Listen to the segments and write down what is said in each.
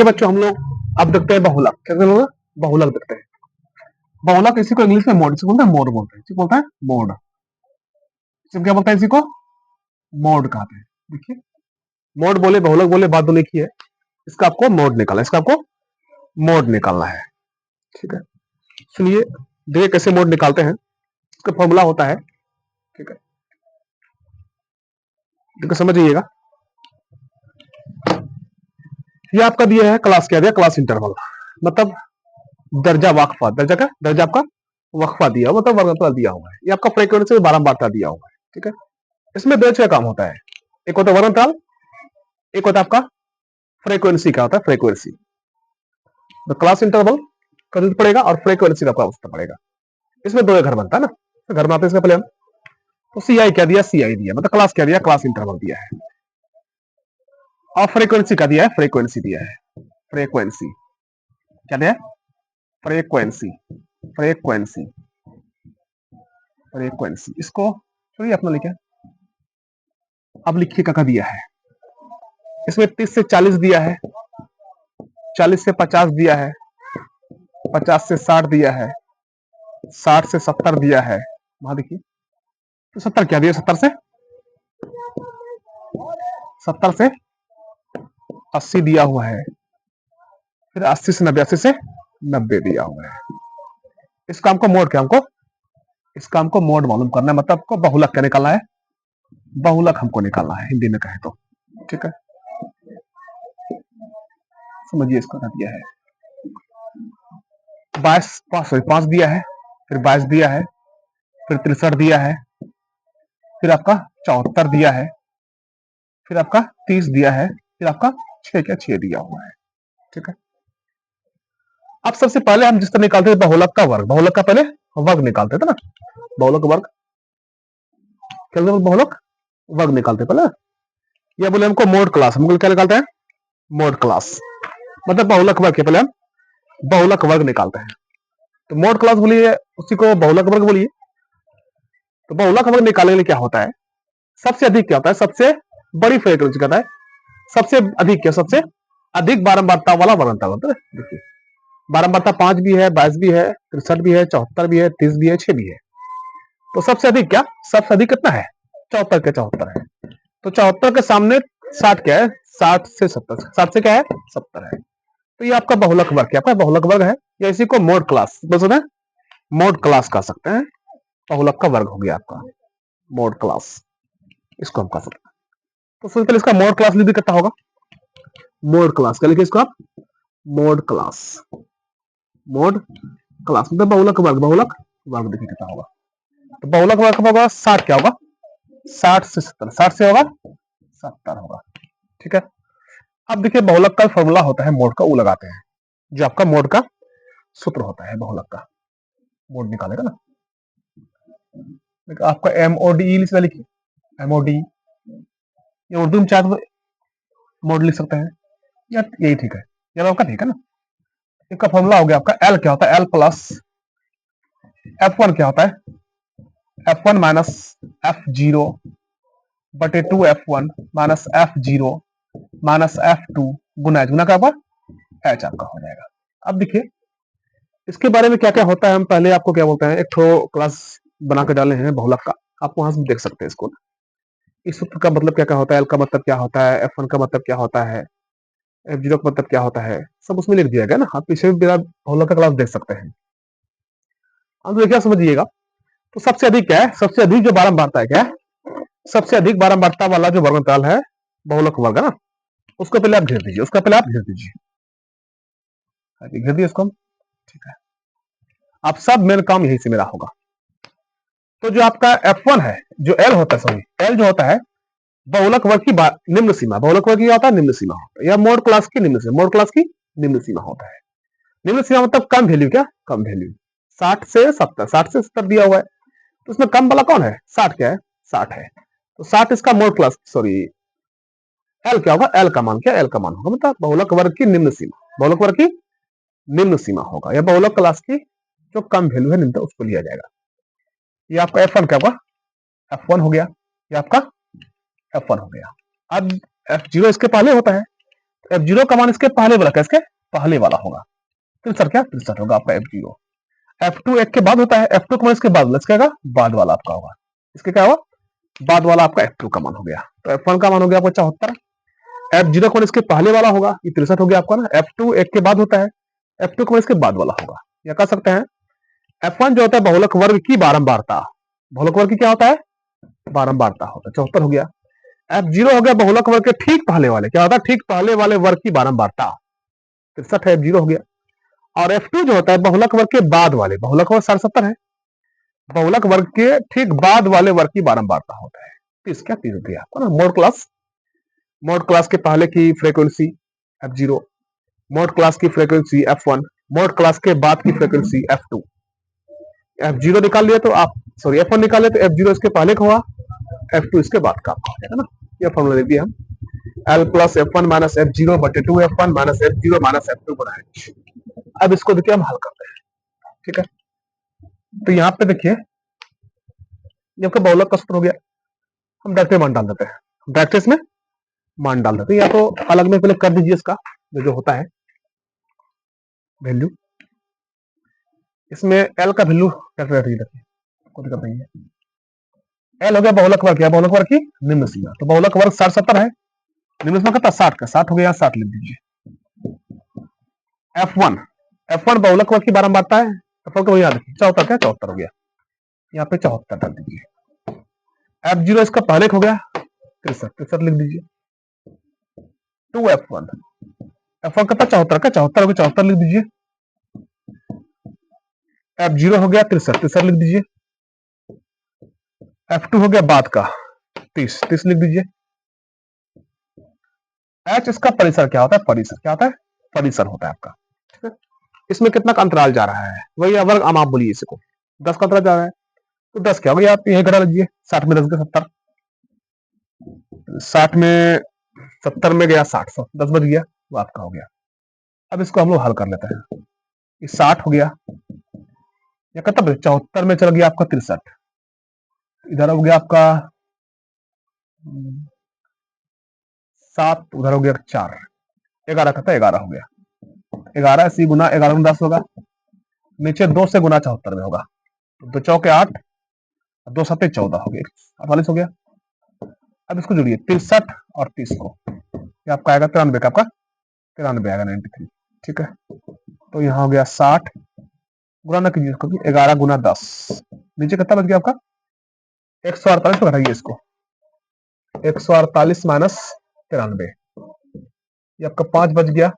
देखिए बच्चों, हम लोग अब देखते हैं बहुलक। क्या कहते हैं? बहुलक देखते हैं। बहुलक इसी को इंग्लिश में मोड, इसी बोलते हैं मोड, बोलते हैं इसी बोलता है मोड। इसी क्या बोलता है? इसी को मोड कहते हैं। देखिए, मोड बोले बहुलक बोले बात दोनों की है। इसका आपको मोड निकालना है, इसका आपको मोड निकालना है। ठीक है, सुनिए, देखिए कैसे मोड निकालते हैं। इसका फॉर्मूला होता है, ठीक है, देखो समझिएगा। ये आपका दिया है क्लास, क्या दिया? क्लास इंटरवल, मतलब दर्जा वाकफा। दर्जा का दर्जा आपका वक्फा दिया हुआ, मतलब वर्गफल दिया हुआ है। ये आपका फ्रीक्वेंसी में बारंबारता दिया हुआ है। ठीक है, इसमें दो का काम होता है, एक होता है वर्णताल, एक होता है आपका फ्रीक्वेंसी का होता है फ्रीक्वेंसी। तो क्लास इंटरवल का पड़ेगा और फ्रीक्वेंसी का अवस्था पड़ेगा। इसमें दो घर बनता है ना, तो घर बनाते हैं इसका प्लान। तो सी आई क्या दिया? सी आई दिया, मतलब क्लास क्या दिया? क्लास इंटरवल दिया है। और फ्रीक्वेंसी का दिया है? फ्रीक्वेंसी दिया है। फ्रीक्वेंसी क्या दिया? Frequency, frequency, frequency. इसको चलिए अपना लिखे, अब लिखिए का दिया है। इसमें 30 से 40 दिया है, 40 से 50 दिया है, 50 से 60 दिया है, 60 से 70 दिया है। वहां देखिए, तो 70 क्या दिया? 70 से 80 दिया हुआ है, फिर 80 से 90, 80 से 90 दिया हुआ है। इस काम को मोड, क्या हमको इस काम को मोड मालूम करना है, मतलब आपको बहुलक क्या निकालना है? बहुलक हमको निकालना है हिंदी में कहे तो। ठीक है, समझिए इसको क्या दिया है। 5 दिया है, फिर 22 दिया है, फिर 63 दिया है, फिर आपका 74 दिया है, फिर आपका 30 दिया है, फिर आपका 6 दिया हुआ है। ठीक है, अब सबसे पहले हम जिस तरह निकालते थे बहुलक का वर्ग, बहुलक का पहले वर्ग निकालते थे ना, बहुलक वर्ग, क्या बहुलक वर्ग निकालते पहले। ये बोले हमको मोड क्लास, हम क्या निकालते हैं? मोड क्लास, मतलब बहुलक वर्ग के पहले हम बहुलक वर्ग निकालते हैं। तो मोड क्लास बोलिए, उसी को बहुलक वर्ग बोलिए। तो बहुलक वर्ग निकालने के लिए क्या होता है? सबसे अधिक क्या होता है? सबसे बड़ी फ्रीक्वेंसी कहता है, सबसे अधिक क्या? सबसे अधिक बारंबारता वाला वर्णता होता है। देखिए, बारंबारता 5 भी है, 22 भी है, 63 भी है, 74 भी है, 30 भी है, 6 भी है। तो सबसे अधिक क्या? सबसे अधिक कितना है? 74 के 74 है। तो 74 के सामने 60 क्या है? 60 से 70, 60 से क्या है? 70 है। तो ये आपका बहुलक वर्ग, क्या आपका बहुलक वर्ग है, या इसी को मोड क्लास बोल सकते हैं, मोड क्लास कह सकते हैं। बहुलक का वर्ग हो गया आपका मोड क्लास, इसको हम कह सकते हैं। तो सबसे पहले इसका मोड क्लास भी कितना होगा? मोड क्लास क्या लिखिए इसको आप? मोड क्लास, मोड क्लास मतलब बहुलक वर्ग, बहुलक वर्ग देखिए कितना होगा। तो बहुलक वर्ग होगा 60, क्या होगा? 60 से 70, 60 से होगा 70 होगा। ठीक है, अब देखिए बहुलक का फॉर्मूला होता है मोड का, वो लगाते हैं, जो आपका मोड का सूत्र होता है। बहुलक का मोड निकालेगा ना, आपका MODE लिखिए, MODE, ये उर्दू में चाहे तो मोड लिख सकते हैं, या यही ठीक है, ये आपका ठीक है ना। इसका फॉर्मूला हो गया आपका L, क्या होता है? L प्लस F1 क्या होता है? F1 माइनस F0 बटे 2 F1 minus F0 minus F2 गुना H, गुना का आपका H आपका हो जाएगा। अब देखिए इसके बारे में क्या क्या होता है, हम पहले आपको क्या बोलते हैं, एक तो क्लास बना के डाले हैं बहुलक का, आप वहां से देख सकते हैं इसको। इस सूत्र का मतलब क्या क्या होता है, L का मतलब क्या होता है, F1 का मतलब क्या होता है, F0 का मतलब क्या होता है, सब उसमें लिख दिया गया ना। आप पीछे भी बहुलक का क्लास देख सकते हैं। अब तो क्या समझिएगा, तो सबसे अधिक क्या है? सबसे अधिक जो बारंबारता है, क्या है? सबसे अधिक बारंबारता वाला जो वर्गमूल है बहुलक वर्ग है ना, उसको पहले आप घेर दीजिए, उसका पहले आप घेर दीजिए, घेर दिए इसको हम। ठीक है, आप सब मेन काम यही से मेरा होगा। तो जो आपका F1 है, जो L होता है, सॉरी L जो होता है बहुलक वर्ग की निम्न सीमा, बहुलक वर्ग की होता है निम्न सीमा होता है, या मोड क्लास की निम्न सीमा, मोड क्लास की निम्न सीमा होता है। निम्न सीमा मतलब कम वैल्यू, क्या कम वैल्यू? 60 से 70, 60 से 70 दिया हुआ है, तो उसमें कम वाला कौन है? 60 क्या है? 60 है। तो 60 इसका मोड क्लास, सॉरी एल क्या होगा? एल का मान क्या? एल का मान होगा, मतलब बहुलक वर्ग की निम्न सीमा, बहुलक वर्ग की निम्न सीमा होगा, या बहुलक क्लास की जो कम वैल्यू है निम्न, उसको लिया जाएगा। ये आपका F1 क्या होगा? F1 हो गया, ये आपका F1 हो गया। अब F0 इसके पहले होता है, F0 का मान इसके पहले वाला, इसके पहले वाला होगा, 63 क्या 63 होगा आपका F0। F2 एक के बाद होता है, F2 का मान इसके बाद, इसका बाद वाला आपका होगा, इसके क्या होगा बाद वाला आपका F2 का मान हो गया। तो F1 का मान हो गया आपका 74, F0 का मान इसके पहले वाला होगा, ये 63 हो गया आपका ना। F2 एक के बाद होता है, F2 का मान इसके बाद वाला होगा, या कह सकते हैं F1 जो होता है बहुलक वर्ग की बारंबारता, बहुलक वर्ग की क्या होता है बारंबारता होता है, 74 हो गया। F0 हो गया बहुलक वर्ग के ठीक पहले वाले, क्या होता है ठीक पहले वाले वर्ग की बारंबारता, 63 है, F0 हो गया। और F2 जो होता है बहुलक वर्ग के बाद वाले, बहुलक वर्ग 77 है, बहुलक वर्ग के ठीक बाद वाले वर्ग की बारंबारता होता है, 30 क्या 30 हो गया आपका ना। मोड क्लास के पहले की फ्रीक्वेंसी F0, मोड क्लास की फ्रीक्वेंसी F1, मोड क्लास के बाद की फ्रीक्वेंसी F2। F0 निकाल लिया तो आप, सॉरी F1 निकाल लिया तो F0 इसके पहले का हुआ, F2 इसके बाद का आपका हो जाएगा ना। ये फॉर्मूला दे दिया हम, L plus F1 minus F0 बटे 2F1 minus F0 minus F2 गुना H। अब इसको देखिए हम हल करते हैं, ठीक है। तो यहाँ पे देखिए जब का बहुलक का सूत्र हो गया, हम डायरेक्ट मान डाल देते हैं, डायरेक्ट इसमें मान डाल देते हैं, या तो अलग में पहले कर दीजिए इसका जो होता है वैल्यू, इसमें L का वैल्यू कैसे रख दीजिए, कोई दिक्कत नहीं है। L हो गया बहुलक वर्ग, क्या बहुलक वर्ग की निम्न सीमा, तो बहुलक वर्ग 60 70 है, निम्न सीमा कितना 60 का, 60 हो गया, 60 लिख दीजिए। F1 बहुलक वर्ग की बारंबारता है, F1 को याद रखिए 74 क्या 74 हो गया, यहाँ पे 74 डाल दीजिए। F0 इसका पहले हो गया 63 लिख दीजिए। 2F1 F1 कितना 74 का 74 हो गया, 74 लिख दीजिए। F0 हो गया 63 लिख दीजिए। F2 हो गया बाद का 30 लिख दीजिए। H इसका परिसर क्या होता है, परिसर क्या होता है, परिसर होता है आपका, ठीक है। इसमें कितना का अंतराल जा रहा है, वही वर्ग आप बोलिए इसको, 10 का अंतराल जा रहा है, तो 10 क्या हो गया, आप यही घटा लीजिए, 60 में 10 गया 70, 60 में 70 में गया 60, 10 बच गया, वो आपका हो गया। अब इसको हम लोग हल कर लेते हैं, ये 60 हो गया, या कितना 74 में चल गया आपका 63, इधर हो गया आपका 7, उधर हो गया 4, 11 कहता 11 हो गया, 11 सी गुना 11 में 10 होगा, नीचे 2 से गुना 74 में होगा, 2 चौके 8, 2 सत्ते 14 हो गया, 48 हो गया। अब इसको जोड़िए 63 और 30 को, ये आपका आएगा 93 का, आपका 93 आएगा 93, ठीक है। तो यहाँ हो गया 60 गुना ना कीजिए इसको, 11 गुना 10, नीचे कितना बच गया आपका 148 को घटाइए इसको, 148 माइनस 93, ये आपका 5 बच गया,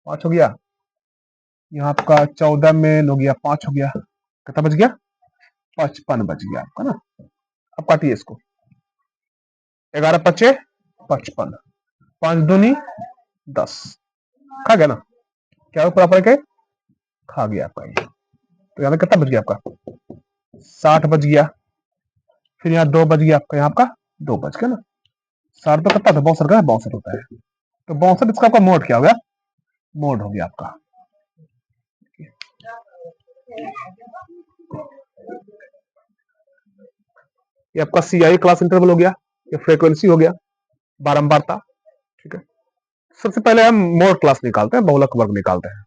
5 हो गया, यहाँ आपका 14 में हो गया 5 हो गया, कितना बच गया 55 बच गया आपका ना। अब काटिए इसको, 11 पचे 55, 5 दूनी 10, खा गया ना, क्या बराबर के खा गया आपका ये, तो यहाँ कितना बच गया आपका 60 बच गया, फिर यहाँ 2 बच गया आपका, यहाँ आपका 2 बच गया ना, 60 तो कितना था 62 का, 62 होता है, तो 62 इसका आपका मोड क्या हो गया, मोड हो गया आपका। ये आपका CI क्लास इंटरवल हो गया, ये फ्रीक्वेंसी हो गया, बारंबारता, ठीक है। सबसे पहले हम मोड क्लास निकालते हैं, बहुलक वर्ग निकालते हैं,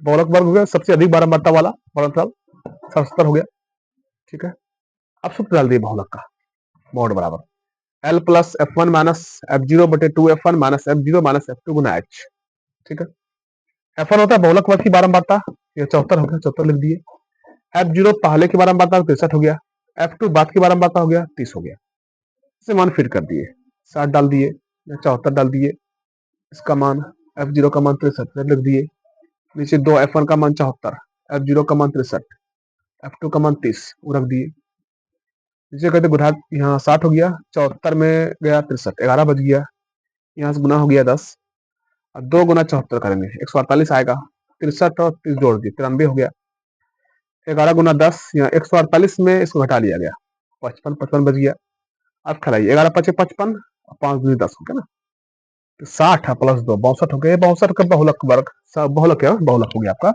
बहुलक वर्ग हो गया सबसे अधिक बारंबारता वाला वर्गफल 77 हो गया, ठीक है। अब सूत्र डाल दिए बहुलक का, मोड बराबर L plus F1 minus F0 बटे 2F1 minus F0 minus F2 गुना H, ठीक है। F1 होता है बहुलक वर्ग की बारंबारता, ये 74 हो गया, 74 लिख दिए। F0 पहले की बारंबारता 63 हो गया, F2 बाद की बारंबारता हो गया 30 हो गया, इसे मान फिट कर दिए, 60 डाल दिए, 74 डाल दिए, इसका मान F0 का मान 63 लिख दिए, नीचे 2 F1 का मान 74, F0 का मान 63, F2 का मान 30 वो रख दिए, नीचे कहते गुना, यहाँ 60 हो गया, 74 में गया 63, 11 बच गया, यहाँ से गुना हो गया 10, और 2 गुना 74 करेंगे 148 आएगा, 63 और 30 जोड़ दिए 93 हो गया, 11 गुना 10, यहाँ 148 में इसको घटा लिया गया 55, 55 बच गया। अब खिलाइए 11 पचे 55, 5 दूनी 10 हो गया ना, तो 60 है प्लस 2 62 हो गया, 62 का बहुलक वर्ग, बहुलक क्या बहुलक हो गया आपका,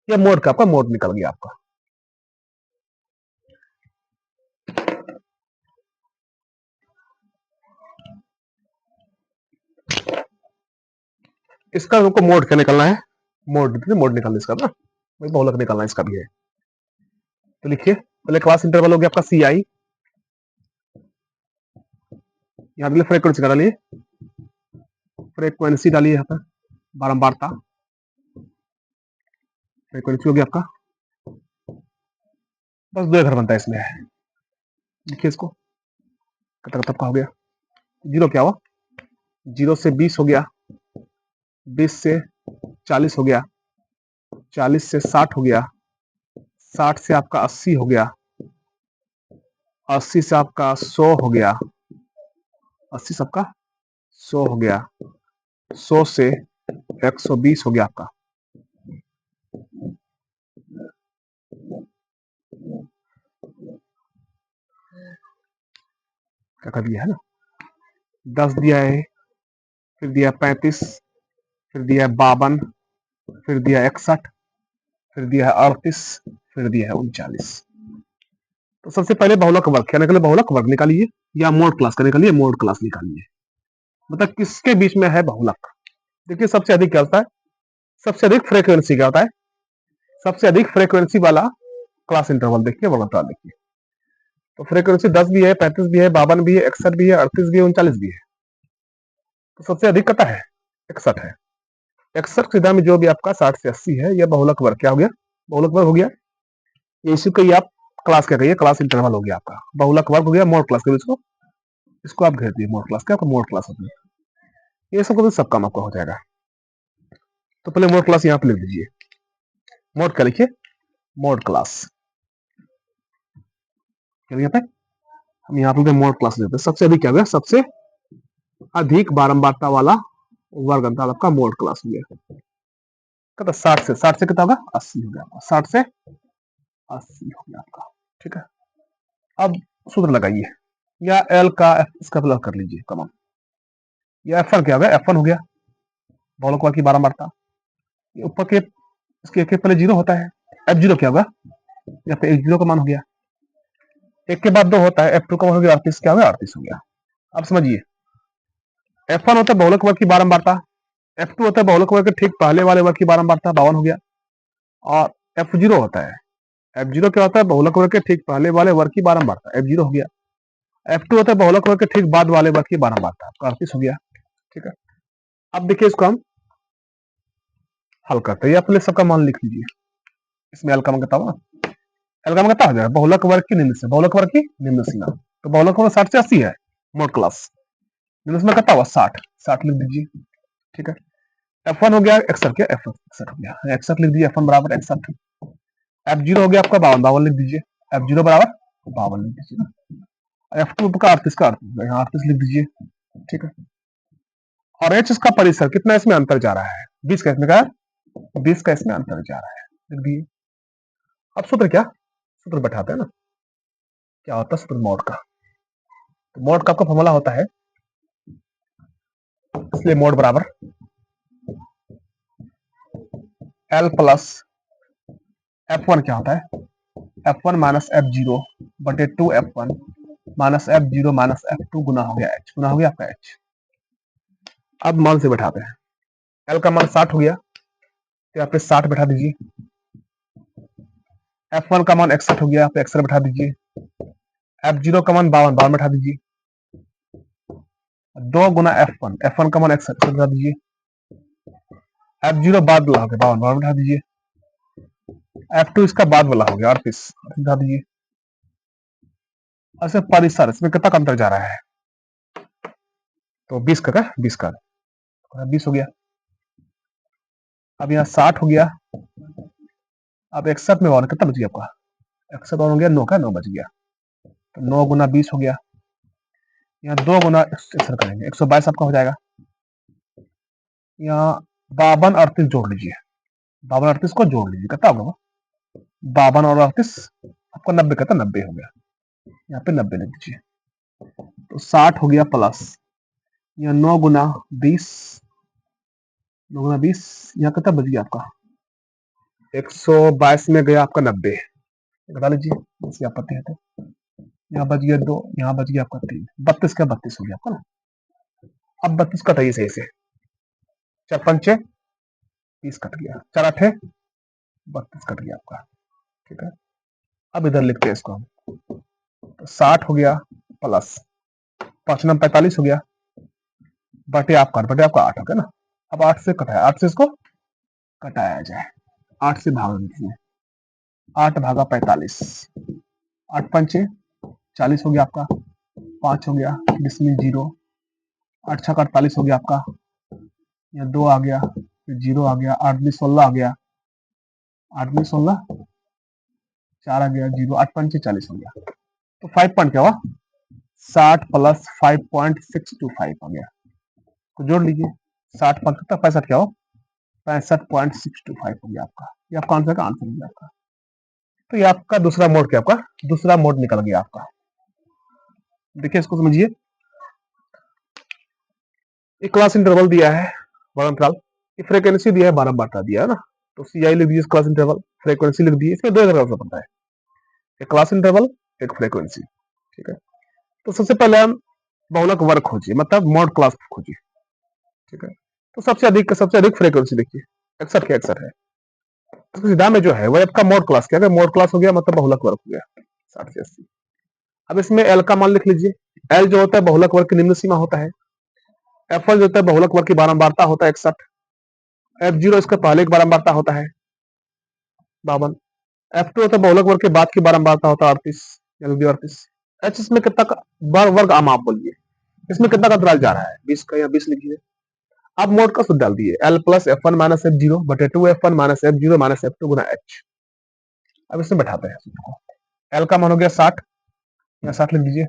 या मोड का आपका मोड निकल गया आपका। इसका हमको मोड क्या निकलना है, मोड निकालना इसका ना, वही बहुलक निकालना इसका भी है। तो लिखिए, पहले क्लास इंटरवल हो गया आपका सी आई, यहाँ पे फ्रीक्वेंसी का डालिए, फ्रीक्वेंसी डालिए यहाँ पर, बारंबारता, फ्रीक्वेंसी हो गया आपका, बस 2 घर बनता है इसमें। लिखिए इसको, कतक का हो गया, 0 क्या हुआ, 0 से 20 हो गया, 20 से 40 हो गया, 40 से 60 हो गया, 60 से आपका 80 हो गया, 80 से आपका 100 हो गया, 80 से आपका 100 हो गया, 100 से 120 हो गया आपका, क्या कर दिया है ना, 10 दिया है, फिर दिया 35, फिर दिया 52, फिर दिया 61, फिर दिया है 38, फिर दिया है 39। तो सबसे पहले बहुलक वर्ग क्या निकले, बहुलक वर्ग निकालिए, या मोड क्लास का निकालिए, मोड क्लास निकालिए, मतलब किसके बीच में है बहुलक। देखिए सबसे अधिक क्या होता है, सबसे अधिक फ्रीक्वेंसी क्या होता है, सबसे अधिक फ्रीक्वेंसी वाला क्लास इंटरवल देखिए, वर्गता देखिए। तो फ्रीक्वेंसी 10 भी है, 35 भी है, 52 भी है, 61 भी है, 38 भी है, 39 भी है। तो सबसे अधिक कता है, 61 है। 61 सीधा में जो भी आपका 60 से 80 है, यह बहुलक वर्ग क्या हो गया, बहुलक वर्ग हो गया। ये इसी को आप क्लास क्या कहिए, क्लास इंटरवल हो गया आपका, बहुलक वर्ग हो गया, मोड क्लास के इसको, इसको आप घेर दिए मोड क्लास, क्या मोड क्लास होती है, ये सब काम आपका हो जाएगा। तो पहले मोड क्लास यहाँ पे लिख दीजिए, मोड क्या लिखिए, मोड क्लास, यहाँ पे हम यहाँ पे मोड क्लास लेते हैं। सबसे अधिक क्या हो गया, सबसे अधिक बारंबारता वाला वर्ग अंतर आपका मोड क्लास हो गया, कहता 60 से कितना होगा, 80 हो गया आपका, 60 से 80 हो गया आपका, ठीक है। अब सूत्र लगाइए, या एल का एफ इसका प्लग कर लीजिए कॉमन, या F1 क्या हो गया, F1 हो गया बहुलक वर्ग की बारंबारता, ऊपर के इसके एक पहले 0 होता है, F0 क्या होगा, यहाँ पे 0 का मान हो गया, 1 के बाद 2 होता है, F2 का मान हो गया 38, क्या हो गया 38 हो गया। अब समझिए, F1 होता है बहुलक वर्ग की बारंबारता, F2 होता है बहुलक वर्ग के ठीक पहले वाले वर्ग की बारंबारता 52 हो गया, और F0 होता है, F0 क्या होता है बहुलक वर्ग के ठीक पहले वाले वर्ग की बारंबारता, F0 हो गया। F2 होता है बहुलक वर्ग के ठीक बाद वाले वर्ग की बारंबारता, आपका 38 हो गया, ठीक है। अब देखिए इसको हम हल करते हैं, अपने सबका मान लिख लीजिए, इसमें एल का मान कितना होगा, एल का मान कितना हो जाएगा, बहुलक वर्ग की निम्न से, बहुलक वर्ग की निम्न सीमा, तो बहुलक वर्ग 60 से 80 है, मोड क्लास, निम्न सीमा कितना हुआ 60, 60 लिख दीजिए, ठीक है। F1 हो गया 61, क्या F1 61 हो गया, 61 लिख दीजिए, F1 बराबर 61, F0 हो गया आपका 52, 52 लिख दीजिए, F0 बराबर 52 लिख दीजिए ना, F2 का 38 का 38, यहाँ 38 लिख दीजिए, ठीक है। और H इसका परिसर कितना इसमें अंतर जा रहा है, 20 का इसमें का 20 का इसमें अंतर जा रहा है, लिख दिए। अब सूत्र क्या, सूत्र बैठाते हैं ना, क्या होता है सूत्र मोड का, तो मोड का आपका फॉर्मूला होता है, इसलिए मोड बराबर L प्लस F1 क्या होता है, F1 माइनस F0 बटे 2 F1 minus F0 minus F2 गुना हो गया H, गुना हो गया आपका H। अब मान से बैठाते हैं, L का मान 60 हो गया, तो यहाँ पे 60 बैठा दीजिए, F1 का मान 61 हो गया, यहाँ पे 61 बैठा दीजिए, F0 का मान 52, 52 बैठा दीजिए, 2 गुना F1, F1 का मान 61 बैठा दीजिए, F0 बाद वाला हो गया 52, 52 बैठा दीजिए, F2 इसका बाद वाला हो गया 38 बैठा दीजिए। अच्छा परिसर, इसमें कितना का अंतर जा रहा है, तो 20 का 20 का 20 हो गया। अब यहाँ 60 हो गया, अब 61 में और कितना बच गया आपका, 61 और हो गया 9 का 9 बच गया, तो 9 गुना 20 हो गया, यहाँ 2 गुना 61 करेंगे 122 आपका हो जाएगा। यहाँ 52 38 जोड़ लीजिए, 52 38 को जोड़ लीजिए, कितना होगा 52 और 38 आपको 90 कहता 90 हो गया, यहाँ पे 90 लिख दीजिए, तो 60 हो गया प्लस, यहाँ 9 गुना 20, 9 गुना 20, यहाँ कितना बच गया आपका 122 में गया आपका 90, बता लीजिए आपत्ति है तो, यहाँ बच गया 2, यहाँ बच गया आपका 3, 32 का 32 हो गया आपका ना। अब 32 कटाइए सही से, 4 पंचे 30 कट गया, 4 आठे 32 कट गया आपका। ठीक है, अब इधर लिखते हैं इसको हम, तो 60 हो गया प्लस 5 9 45 हो गया, बटे आपका 8 हो गया ना। अब 8 से कटाया, 8 से इसको कटाया जाए, 8 से भाग दीजिए, 8 भागा 45, 8 पंचे 40 हो गया आपका, 5 हो गया, डिसमिल 0, 8 छक्का 48 हो गया आपका, या 2 आ गया, फिर 0 आ गया, 8 16 आ गया, 8 16 4 आ गया, 0 8 पंचे 40 हो गया। तो 5 पॉइंट क्या हुआ, 60 प्लस 5.625 आ गया, तो जोड़ लीजिए, 60 5 कितना 65 क्या हो, 65.625 हो गया आपका। ये आपका आंसर का आंसर हो गया आपका। तो ये आपका दूसरा मोड, क्या आपका दूसरा मोड निकल गया आपका। देखिए इसको समझिए, एक क्लास इंटरवल दिया है, बड़ा अंतराल, फ्रीक्वेंसी दिया है, बारंबारता दिया है ना, तो सी आई लिख दीजिए, क्लास इंटरवल, फ्रीक्वेंसी लिख दीजिए। इसमें दो तरह से बनता है, एक क्लास इंटरवल, एक फ्रीक्वेंसी। ठीक है, तो सबसे पहले हम बहुलक वर्ग खोजिए, मतलब मोड क्लास खोजिए। ठीक है, तो सबसे अधिक फ्रीक्वेंसी देखिए 61 के 61 है, तो सीधा में जो है वो आपका मोड क्लास, क्या मोड क्लास हो गया, मतलब बहुलक वर्ग हो गया 60 से 80। अब इसमें एल का मान लिख लीजिए, एल जो होता है बहुलक वर्ग की निम्न सीमा होता है, F1 जो होता है बहुलक वर्ग की बारंबारता होता है 61, F0 इसका पहले की बारंबारता होता है 52, F2 होता है बहुलक वर्ग के बाद की बारंबारता होता है 38, H इसमें कितना का वर्ग आम आप बोलिए, इसमें कितना का अंतराल जा रहा है, 20 का, या 20 लिखिए। अब मोड का सूत्र डाल दिए, L plus F1 minus F0 बटे 2F1 minus F0 minus F2 गुना H। अब इसमें बैठाते हैं सूत्र को, L का मान हो गया 60, या 60 लिख दीजिए,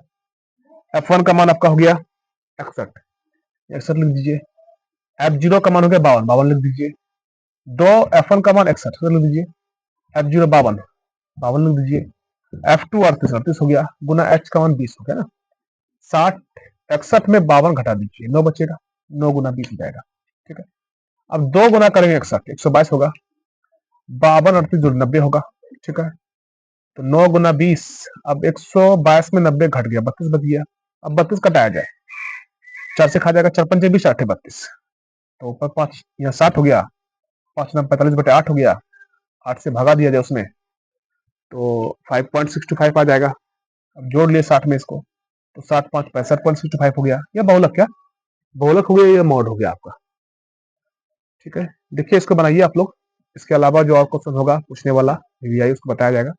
F1 का मान आपका हो गया 61, 61 लिख दीजिए, F0 का मान हो गया 52, 52 लिख दीजिए, 2 F1 का मान 61 लिख दीजिए, F0 52, 52 लिख दीजिए, F2 38 हो गया, गुना H का मान 20 हो गया ना, 60 61 में 52 घटा दीजिए, 9 बचेगा, 9 गुना 20 हो जाएगा। ठीक है, अब 2 गुना करेंगे 61, 122 होगा, 52 38 जोड़ 90 होगा। ठीक है, तो 9 गुना 20, अब 122 में 90 घट गया, 32 बच गया। अब 32 कटाया जाए, 4 से खा जाएगा, 4 पंचे 20, 8 32, तो ऊपर 5 यहाँ 60 हो गया, 5 9 45 बटे 8 हो गया, 8 से भगा दिया जाए उसमें, तो 5.625 आ जाएगा। अब जोड़ लिए 60 में इसको, तो 60 5 65.625 हो गया। यह बहुलक, क्या बहुलक हो गया, ये मोड हो गया आपका। ठीक है, देखिए इसको बनाइए आप लोग, इसके अलावा जो और क्वेश्चन होगा पूछने वाला, उसको बताया जाएगा।